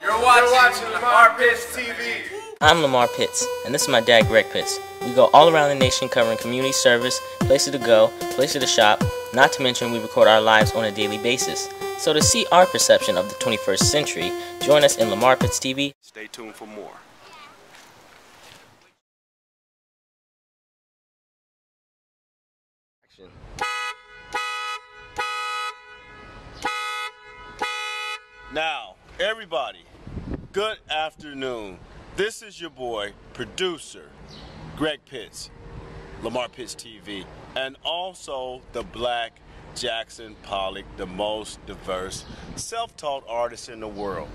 You're watching Lamar Pitts TV. I'm Lamar Pitts, and this is my dad, Greg Pitts. We go all around the nation covering community service, places to go, places to shop, not to mention we record our lives on a daily basis. So to see our perception of the 21st century, join us in Lamar Pitts TV. Stay tuned for more. Now, everybody, good afternoon. This is your boy, producer, Greg Pitts, Lamar Pitts TV, and also the Black Jackson Pollock, the most diverse self-taught artist in the world.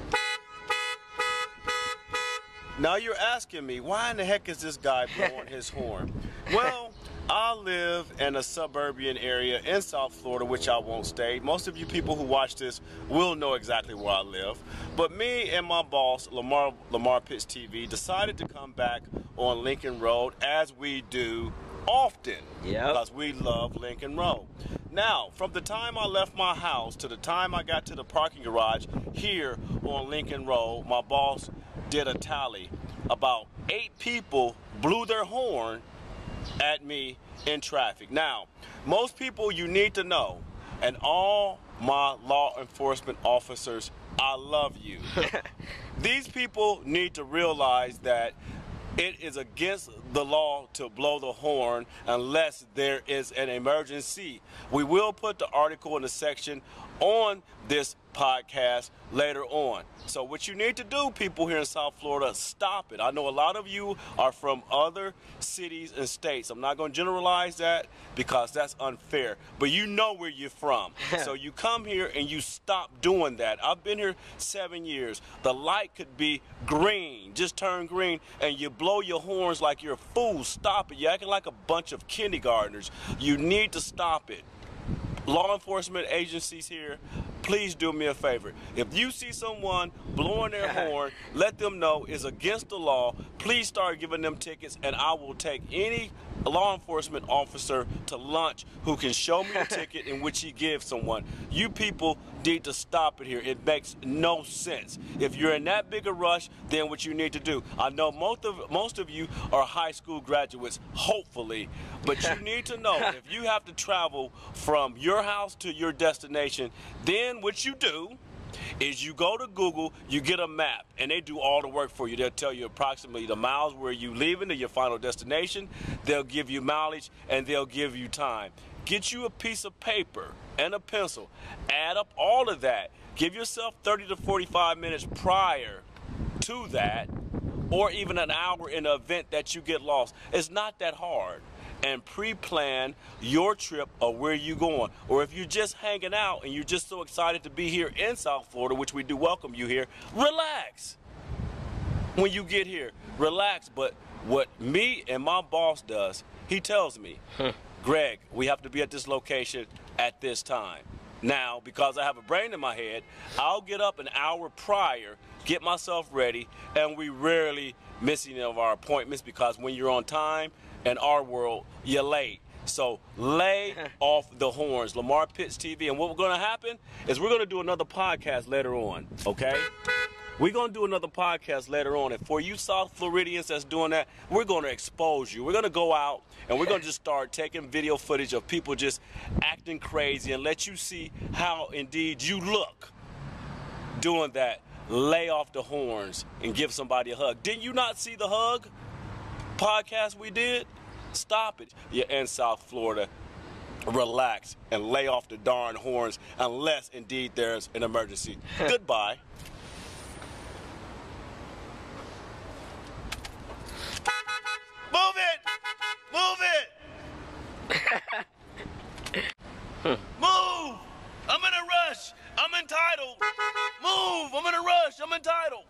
Now you're asking me, why in the heck is this guy blowing his horn? Well, I live in a suburban area in South Florida, which I won't state. Most of you people who watch this will know exactly where I live. But me and my boss, Lamar Pitts TV, decided to come back on Lincoln Road, as we do often, because we love Lincoln Road. Now, from the time I left my house to the time I got to the parking garage here on Lincoln Road, my boss did a tally. About 8 people blew their horn at me in traffic. Now, most people, you need to know, and all my law enforcement officers, I love you. These people need to realize that it is against the law to blow the horn unless there is an emergency. We will put the article in the section on this podcast later on. So what you need to do, people here in South Florida, stop it. I know a lot of you are from other cities and states. I'm not going to generalize that because that's unfair, but you know where you're from. So you come here and you stop doing that. I've been here 7 years. The light could be green, just turn green, and you blow your horns like you're a fool. Stop it. You're acting like a bunch of kindergartners. You need to stop it. Law enforcement agencies here, please do me a favor. If you see someone blowing their horn, let them know it's against the law. Please start giving them tickets, and I will take any law enforcement officer to lunch who can show me a ticket in which he gives someone. You people need to stop it here. It makes no sense. If you're in that big a rush, then what you need to do. I know most of you are high school graduates, hopefully, but you need to know if you have to travel from your house to your destination, then what you do is you go to Google, you get a map, and they do all the work for you. They'll tell you approximately the miles where you're leaving to your final destination. They'll give you mileage, and they'll give you time. Get you a piece of paper and a pencil. Add up all of that. Give yourself 30 to 45 minutes prior to that, or even an hour in the event that you get lost. It's not that hard. And pre-plan your trip of where you're going. Or if you're just hanging out and you're just so excited to be here in South Florida, which we do welcome you here, relax. When you get here, relax. But what me and my boss does, he tells me, Greg, we have to be at this location at this time. Now, because I have a brain in my head, I'll get up an hour prior, get myself ready, and we rarely miss any of our appointments because when you're on time, in our world, you're late. So lay off the horns. Lamar Pitts TV. And what's going to happen is we're going to do another podcast later on, okay? We're going to do another podcast later on. And for you South Floridians that's doing that, we're going to expose you. We're going to go out and we're going to just start taking video footage of people just acting crazy and let you see how indeed you look doing that. Lay off the horns and give somebody a hug. Didn't you not see the hug podcast we did? Stop it. You're in South Florida. Relax and lay off the darn horns unless indeed there's an emergency. Goodbye. Move it! Move it! Move! I'm in a rush. I'm entitled. Move! I'm in a rush. I'm entitled.